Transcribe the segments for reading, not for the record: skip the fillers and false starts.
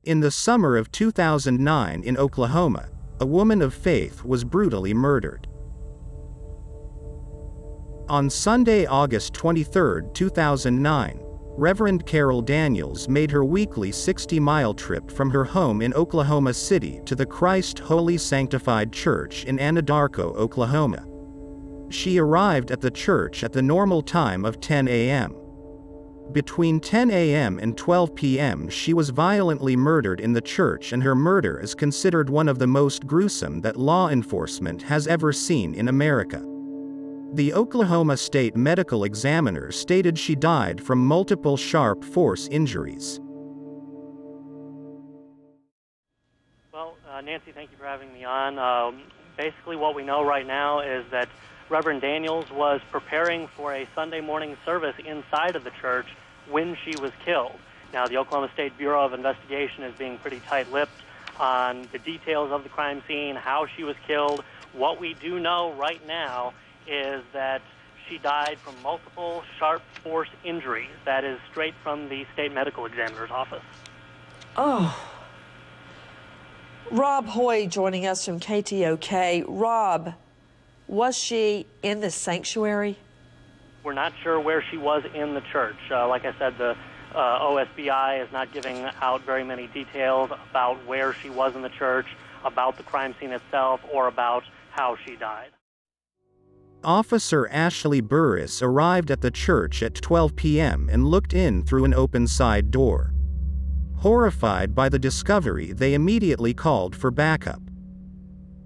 In the summer of 2009 in Oklahoma, a woman of faith was brutally murdered. On Sunday, August 23, 2009, Reverend Carol Daniels made her weekly 60-mile trip from her home in Oklahoma City to the Christ Holy Sanctified Church in Anadarko, Oklahoma. She arrived at the church at the normal time of 10 a.m. Between 10 a.m. and 12 p.m. she was violently murdered in the church, and her murder is considered one of the most gruesome that law enforcement has ever seen in America. The Oklahoma State Medical Examiner stated she died from multiple sharp force injuries. Well, Nancy, thank you for having me on. Basically what we know right now is that Reverend Daniels was preparing for a Sunday morning service inside of the church when she was killed. Now, the Oklahoma State Bureau of Investigation is being pretty tight-lipped on the details of the crime scene, how she was killed. What we do know right now is that she died from multiple sharp force injuries. That is straight from the state medical examiner's office. Oh. Rob Hoy joining us from KTOK. Rob, was she in the sanctuary? We're not sure where she was in the church. Like I said, the OSBI is not giving out very many details about where she was in the church, about the crime scene itself, or about how she died. Officer Ashley Burris arrived at the church at 12 p.m. and looked in through an open side door. Horrified by the discovery, they immediately called for backup.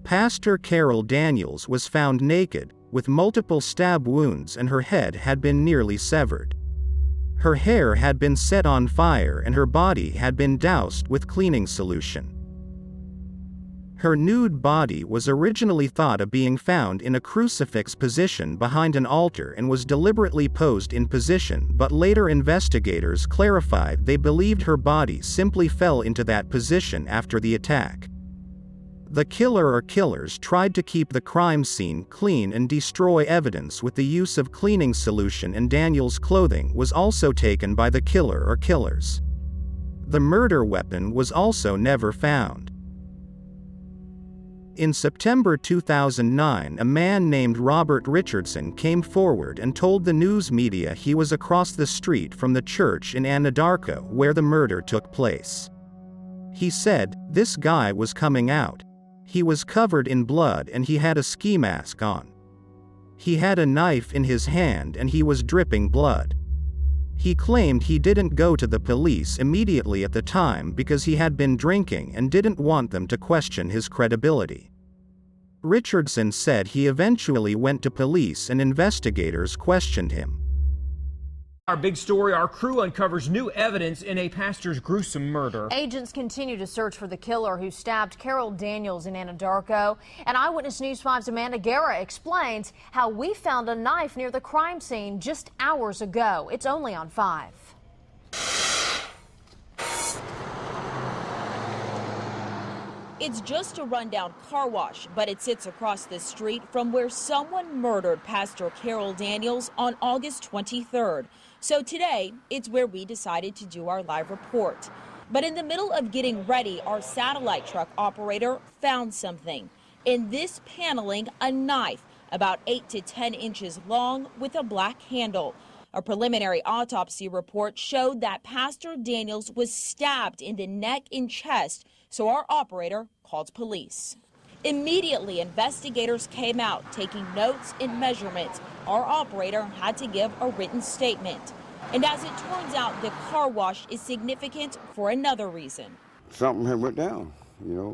Pastor Carol Daniels was found naked, with multiple stab wounds, and her head had been nearly severed. Her hair had been set on fire and her body had been doused with cleaning solution. Her nude body was originally thought of being found in a crucifix position behind an altar and was deliberately posed in position, but later investigators clarified they believed her body simply fell into that position after the attack. The killer or killers tried to keep the crime scene clean and destroy evidence with the use of cleaning solution, and Daniels' clothing was also taken by the killer or killers. The murder weapon was also never found. In September 2009, a man named Robert Richardson came forward and told the news media he was across the street from the church in Anadarko where the murder took place. He said, "This guy was coming out. He was covered in blood and he had a ski mask on. He had a knife in his hand and he was dripping blood." He claimed he didn't go to the police immediately at the time because he had been drinking and didn't want them to question his credibility. Richardson said he eventually went to police and investigators questioned him. Our big story, our crew uncovers new evidence in a pastor's gruesome murder. Agents continue to search for the killer who stabbed Carol Daniels in Anadarko. And Eyewitness News 5's Amanda Guerra explains how we found a knife near the crime scene just hours ago. It's only on 5. It's just a rundown car wash, but it sits across the street from where someone murdered Pastor Carol Daniels on August 23rd. So today, it's where we decided to do our live report. But in the middle of getting ready, our satellite truck operator found something. In this paneling, a knife about 8 to 10 inches long with a black handle. A preliminary autopsy report showed that Pastor Daniels was stabbed in the neck and chest, so our operator called police. Immediately, investigators came out, taking notes and measurements. Our operator had to give a written statement. And as it turns out, the car wash is significant for another reason. Something had went down,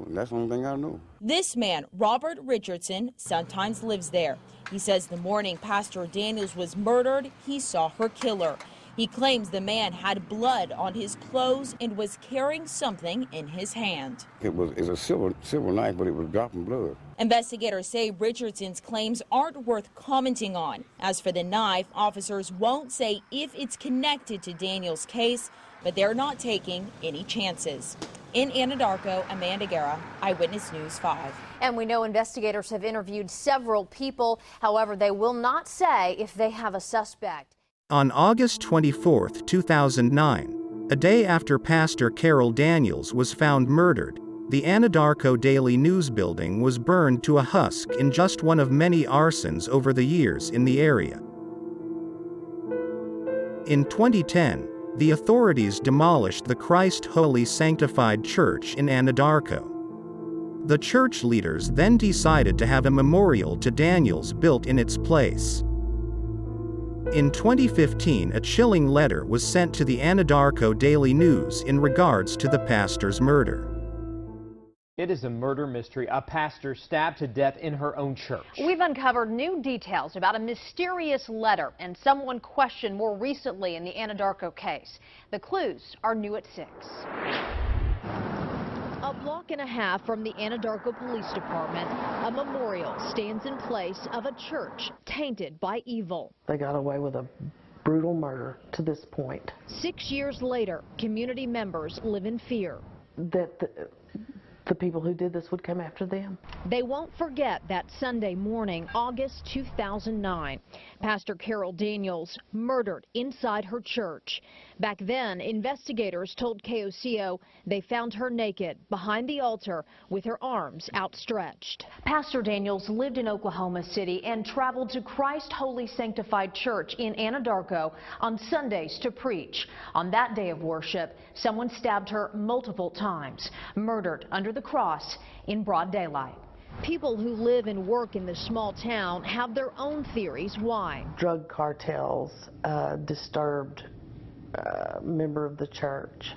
that's the only thing I know. This man, Robert Richardson, sometimes lives there. He says the morning Pastor Daniels was murdered, he saw her killer. He claims the man had blood on his clothes and was carrying something in his hand. It's a silver knife, but it was dropping blood. Investigators say Richardson's claims aren't worth commenting on. As for the knife, officers won't say if it's connected to Daniels' case, but they're not taking any chances. In Anadarko, Amanda Guerra, Eyewitness News 5. And we know investigators have interviewed several people. However, they will not say if they have a suspect. On August 24, 2009, A day after Pastor Carol Daniels was found murdered, the Anadarko Daily News building was burned to a husk in just one of many arsons over the years in the area. In 2010, the authorities demolished the Christ Holy Sanctified Church in Anadarko. The church leaders then decided to have a memorial to Daniels built in its place. In 2015, a chilling letter was sent to the Anadarko Daily News in regards to the pastor's murder. It is a murder mystery. A pastor stabbed to death in her own church. We've uncovered new details about a mysterious letter and someone questioned more recently in the Anadarko case. The clues are new at 6. A block and a half from the Anadarko Police Department, a memorial stands in place of a church tainted by evil. They got away with a brutal murder to this point. 6 years later, community members live in fear That the people who did this would come after them. They won't forget that Sunday morning, August 2009. Pastor Carol Daniels murdered inside her church. Back then, investigators told KOCO they found her naked behind the altar with her arms outstretched. Pastor Daniels lived in Oklahoma City and traveled to Christ Holy Sanctified Church in Anadarko on Sundays to preach. On that day of worship, someone stabbed her multiple times, murdered under the cross in broad daylight. People who live and work in the small town have their own theories why. Drug cartels, disturbed member of the church,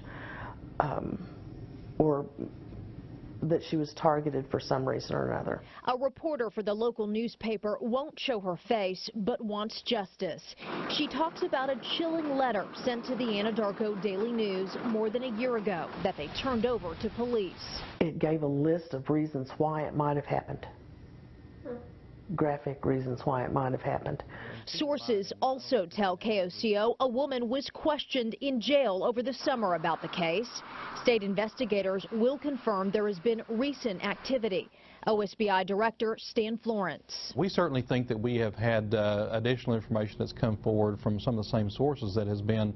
or that she was targeted for some reason or another. A reporter for the local newspaper won't show her face, but wants justice. She talks about a chilling letter sent to the Anadarko Daily News more than a year ago that they turned over to police. It gave a list of reasons why it might have happened. Graphic reasons why it might have happened. Sources also tell KOCO a woman was questioned in jail over the summer about the case. State investigators will confirm there has been recent activity. OSBI Director Stan Florence. We certainly think that we have had additional information that's come forward from some of the same sources that has been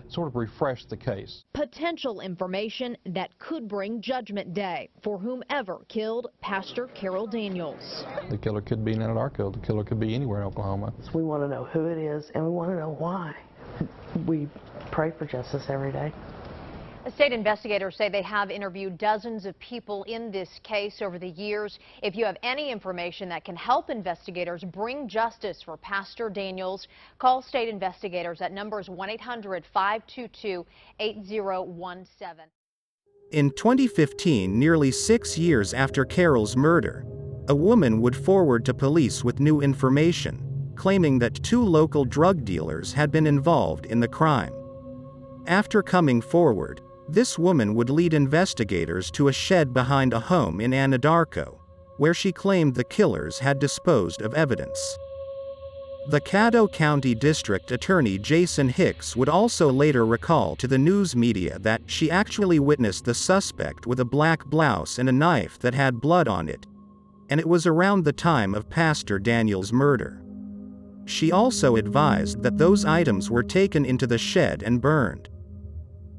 sort of refreshed the case. Potential information that could bring Judgment Day for whomever killed Pastor Carol Daniels. The killer could be in Anadarko. The killer could be anywhere in Oklahoma. So we want to know who it is, and we want to know why. We pray for justice every day. State investigators say they have interviewed dozens of people in this case over the years. If you have any information that can help investigators bring justice for Pastor Daniels, call state investigators at numbers 1-800-522-8017. In 2015, nearly 6 years after Carol's murder, a woman would forward to police with new information, claiming that 2 local drug dealers had been involved in the crime. After coming forward, this woman would lead investigators to a shed behind a home in Anadarko, where she claimed the killers had disposed of evidence. The Caddo County District Attorney Jason Hicks would also later recall to the news media that she actually witnessed the suspect with a black blouse and a knife that had blood on it, and it was around the time of Pastor Daniels' murder. She also advised that those items were taken into the shed and burned.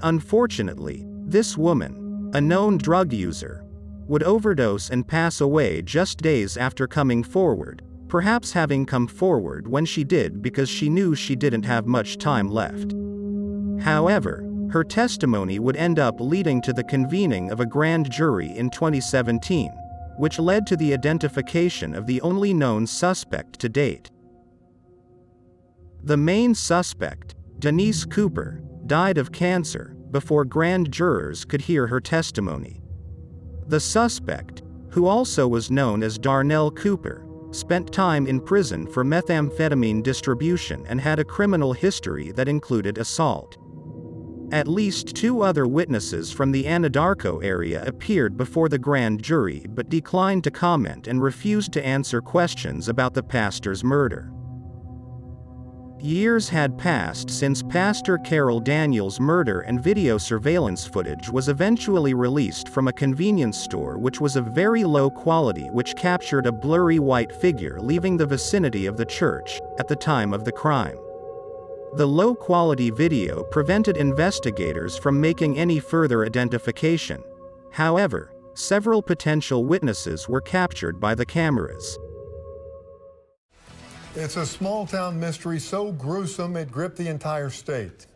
Unfortunately, this woman, a known drug user, would overdose and pass away just days after coming forward, perhaps having come forward when she did because she knew she didn't have much time left. However, her testimony would end up leading to the convening of a grand jury in 2017, which led to the identification of the only known suspect to date. The main suspect, Denise Cooper, died of cancer before grand jurors could hear her testimony. The suspect, who also was known as Darnell Cooper, spent time in prison for methamphetamine distribution and had a criminal history that included assault. At least 2 other witnesses from the Anadarko area appeared before the grand jury but declined to comment and refused to answer questions about the pastor's murder. Years had passed since Pastor Carol Daniels' murder, and video surveillance footage was eventually released from a convenience store which was of very low quality, which captured a blurry white figure leaving the vicinity of the church at the time of the crime. The low-quality video prevented investigators from making any further identification. However, several potential witnesses were captured by the cameras. It's a small-town mystery so gruesome it gripped the entire state.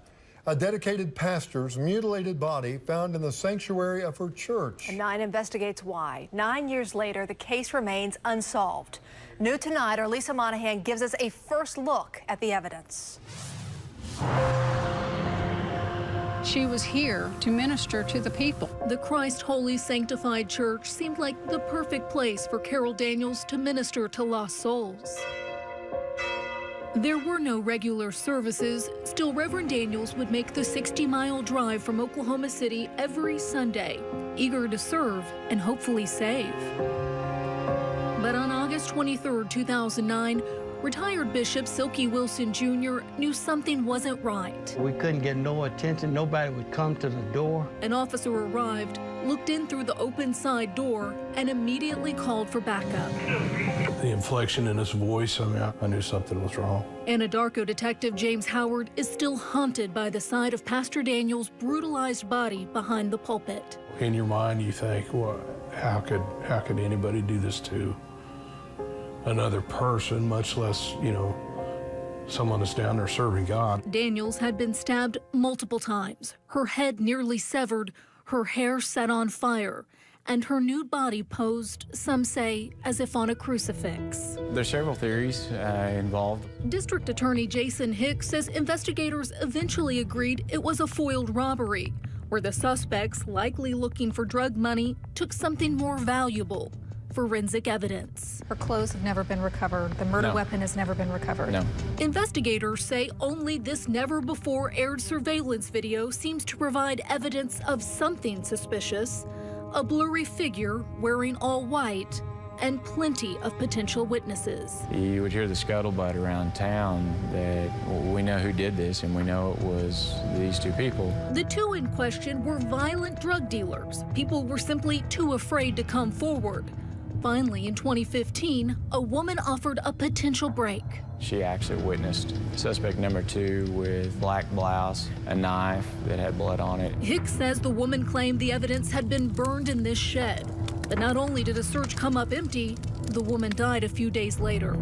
A dedicated pastor's mutilated body found in the sanctuary of her church. And 9 investigates why. 9 years later, the case remains unsolved. New tonight, our Lisa Monahan gives us a first look at the evidence. She was here to minister to the people. The Christ Holy Sanctified Church seemed like the perfect place for Carol Daniels to minister to lost souls. There were no regular services, still Reverend Daniels would make the 60-mile drive from Oklahoma City every Sunday, eager to serve and hopefully save. But on August 23, 2009, retired Bishop Silky Wilson Jr. knew something wasn't right. We couldn't get no attention. Nobody would come to the door. An officer arrived, looked in through the open side door, and immediately called for backup. The inflection in his voice, I knew something was wrong. Anadarko detective James Howard is still haunted by the sight of Pastor Daniels' brutalized body behind the pulpit. In your mind, you think, well, how could anybody do this to another person, much less, someone that's down there serving God. Daniels had been stabbed multiple times, her head nearly severed, her hair set on fire, and her nude body posed, some say, as if on a crucifix. There's several theories involved. District Attorney Jason Hicks says investigators eventually agreed it was a foiled robbery, where the suspects, likely looking for drug money, took something more valuable: forensic evidence. Her clothes have never been recovered. The murder weapon has never been recovered. No. Investigators say only this never-before-aired surveillance video seems to provide evidence of something suspicious: a blurry figure wearing all white and plenty of potential witnesses. You would hear the scuttlebutt around town that we know who did this and we know it was these two people. The two in question were violent drug dealers. People were simply too afraid to come forward. Finally, in 2015, a woman offered a potential break. She actually witnessed suspect number 2 with black blouse, a knife that had blood on it. Hicks says the woman claimed the evidence had been burned in this shed. But not only did a search come up empty, the woman died a few days later.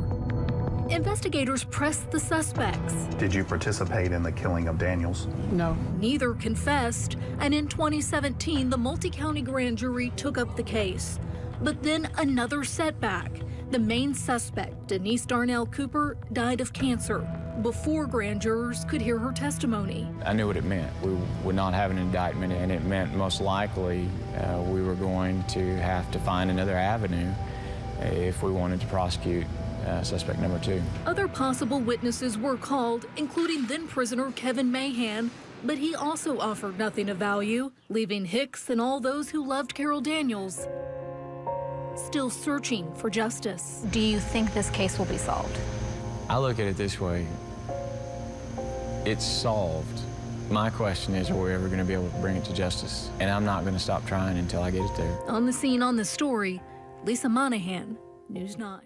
Investigators pressed the suspects. Did you participate in the killing of Daniels? No. Neither confessed, and in 2017, the multi-county grand jury took up the case. But then another setback. The main suspect, Denise Darnell Cooper, died of cancer before grand jurors could hear her testimony. I knew what it meant. We would not have an indictment, and it meant most likely we were going to have to find another avenue if we wanted to prosecute suspect number 2. Other possible witnesses were called, including then-prisoner Kevin Mahan, but he also offered nothing of value, leaving Hicks and all those who loved Carol Daniels still searching for justice. Do you think this case will be solved? I look at it this way. It's solved. My question is, are we ever going to be able to bring it to justice? And I'm not going to stop trying until I get it there. On the scene on the story, Lisa Monahan, News 9.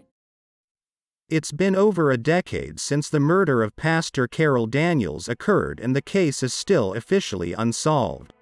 It's been over a decade since the murder of Pastor Carol Daniels occurred, and the case is still officially unsolved.